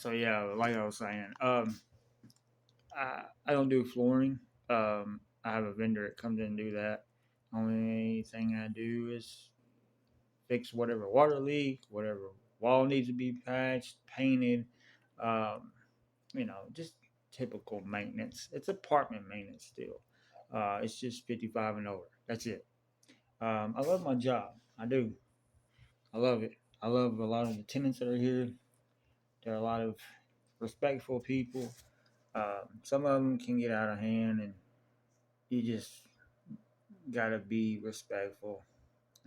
So yeah, like I was saying, I don't do flooring. I have a vendor that comes in and do that. Only thing I do is fix whatever water leak, whatever wall needs to be patched, painted. Um, just typical maintenance. It's apartment maintenance still. It's just 55 and over. That's it. I love my job. I do. I love it. I love a lot of the tenants that are here. There are a lot of respectful people. Some of them can get out of hand, and you just gotta be respectful.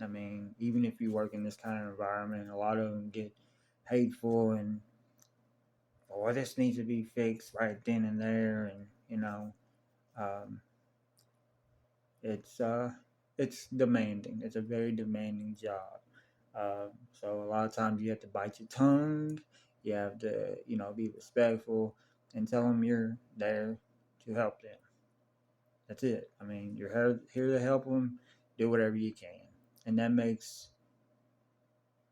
I mean, even if you work in this kind of environment, a lot of them get hateful and, oh, this needs to be fixed right then and there, and um, it's uh, it's demanding. It's a very demanding job. So a lot of times you have to bite your tongue. You have to, be respectful and tell them you're there to help them. That's it. I mean, you're here to help them. Do whatever you can, and that makes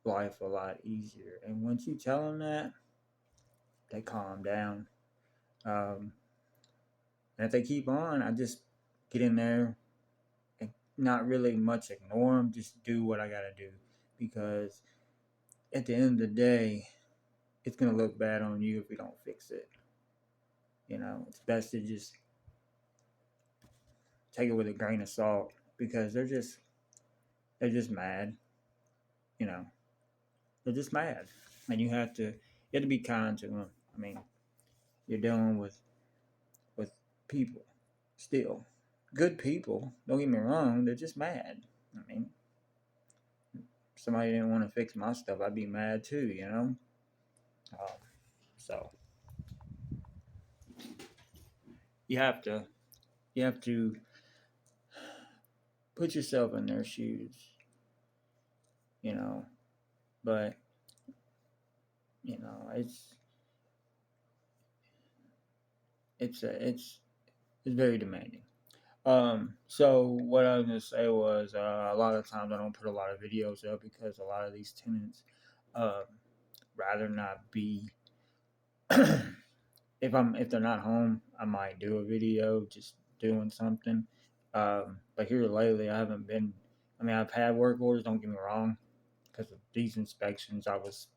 life a lot easier. And once you tell them that, they calm down. Um, and if they keep on, I just get in there and not really much ignore them. Just do what I gotta do, because at the end of the day, it's gonna look bad on you if we don't fix it. It's best to just take it with a grain of salt, because they're just mad. You know, they're just mad, and you have to be kind to them. I mean, you're dealing with people still, good people. Don't get me wrong, they're just mad. I mean, if somebody didn't want to fix my stuff, I'd be mad too. Um, so you have to you have to put yourself in their shoes, you know. But it's it's very demanding. So what I was gonna say was, a lot of times I don't put a lot of videos up because a lot of these tenants, um, rather not be. If they're not home, I might do a video just doing something. But here lately, I haven't been. I mean, I've had work orders. Don't get me wrong, because of these inspections, I was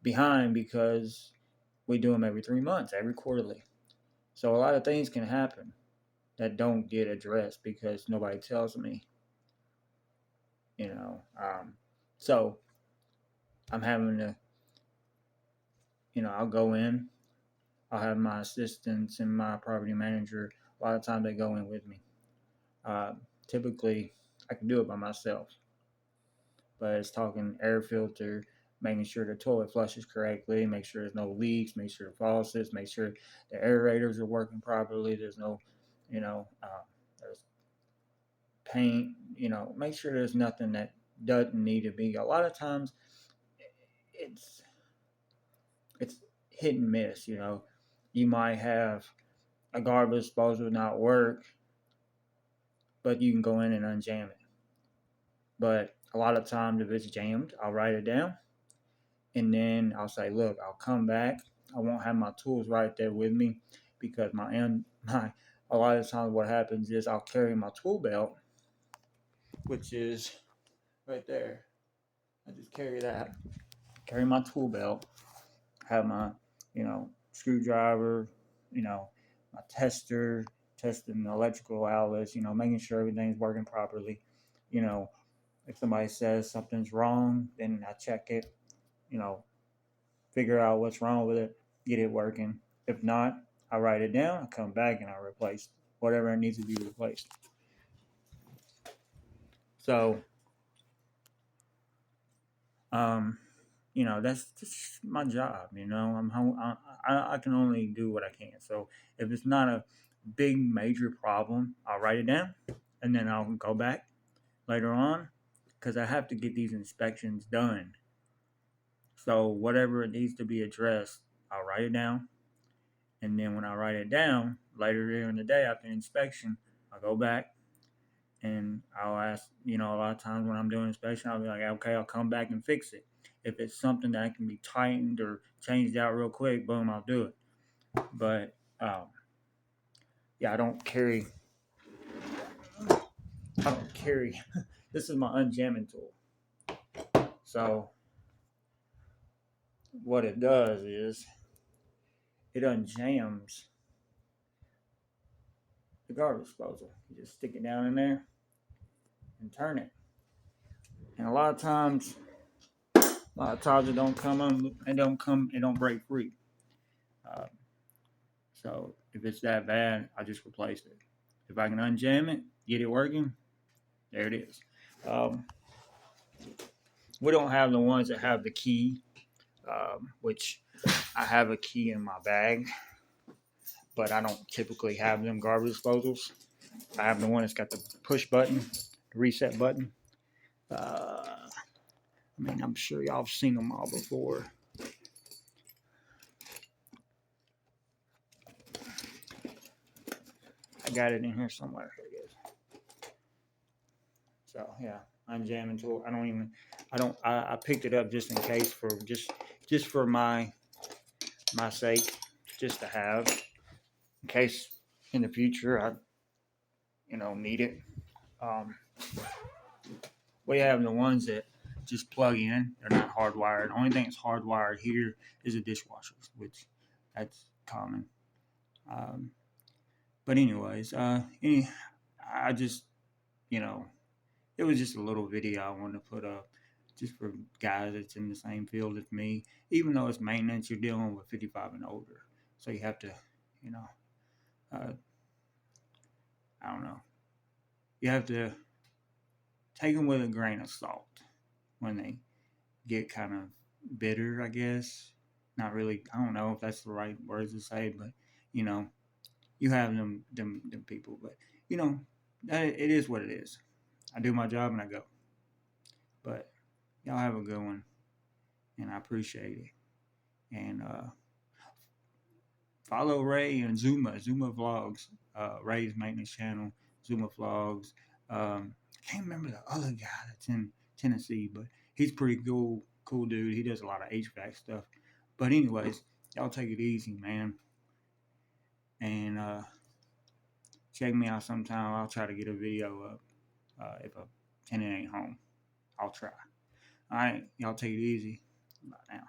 behind because we do them every 3 months, every quarterly. So a lot of things can happen that don't get addressed because nobody tells me. You know, um, so I'm having to. I'll go in. I'll have my assistants and my property manager. A lot of times they go in with me. Uh, Typically, I can do it by myself, but it's talking air filter, making sure the toilet flushes correctly, make sure there's no leaks, make sure the faucets, make sure the aerators are working properly. There's no, there's paint. Make sure there's nothing that doesn't need to be. A lot of times, it's it's hit and miss. You might have a garbage disposal not work, but you can go in and unjam it. But a lot of times, if it's jammed, I'll write it down, and then I'll say, "Look, I'll come back. I won't have my tools right there with me, because my a lot of times what happens is I'll carry my tool belt, which is right there. I just carry that. Carry my tool belt. Have my screwdriver. My tester, testing the electrical outlets. Making sure everything's working properly. You know, if somebody says something's wrong, then I check it. You know, Figure out what's wrong with it, get it working. If not, I write it down, I come back and I replace whatever needs to be replaced. So, um, that's just my job. I can only do what I can. So if it's not a big major problem, I'll write it down, and then I'll go back later on, because I have to get these inspections done. So whatever it needs to be addressed, I'll write it down. And then when I write it down later during the day after inspection, I'll go back and I'll ask, a lot of times when I'm doing inspection, I'll be like, okay, I'll come back and fix it. If it's something that can be tightened or changed out real quick, boom, I'll do it. But yeah, I don't carry. This is my unjamming tool. So what it does is it unjams the garbage disposal. You just stick it down in there and turn it. And a lot of times it don't come on. It don't break free. Uh, so if it's that bad, I just replace it. If I can unjam it, get it working, there it is. Um, we don't have the ones that have the key, which I have a key in my bag, but I don't typically have them garbage disposals. I have the one that's got the push button, the reset button. I mean, I'm sure y'all have seen them all before. I got it in here somewhere. Here it is. So yeah, unjamming tool. I picked it up just in case for just for my sake, just to have in case in the future I need it. Um, we have the ones that just plug in. They're not hardwired. The only thing that's hardwired here is a dishwasher, which that's common. But anyways, I just it was just a little video I wanted to put up just for guys that's in the same field as me. Even though it's maintenance, you're dealing with 55 and older, so you have to, you know, uh, I don't know, you have to take them with a grain of salt when they get kind of bitter, I guess. Not really. I don't know if that's the right words to say, but you know, you have them people. But it is what it is. I do my job and I go. But y'all have a good one, and I appreciate it. And follow Ray and Zuma Vlogs, Ray's maintenance channel, Zuma Vlogs. I can't remember the other guy that's in Tennessee, but he's pretty cool dude. He does a lot of HVAC stuff. But anyways, y'all take it easy, man. And check me out sometime. I'll try to get a video up if a tenant ain't home. I'll try. All right, y'all take it easy. Bye now.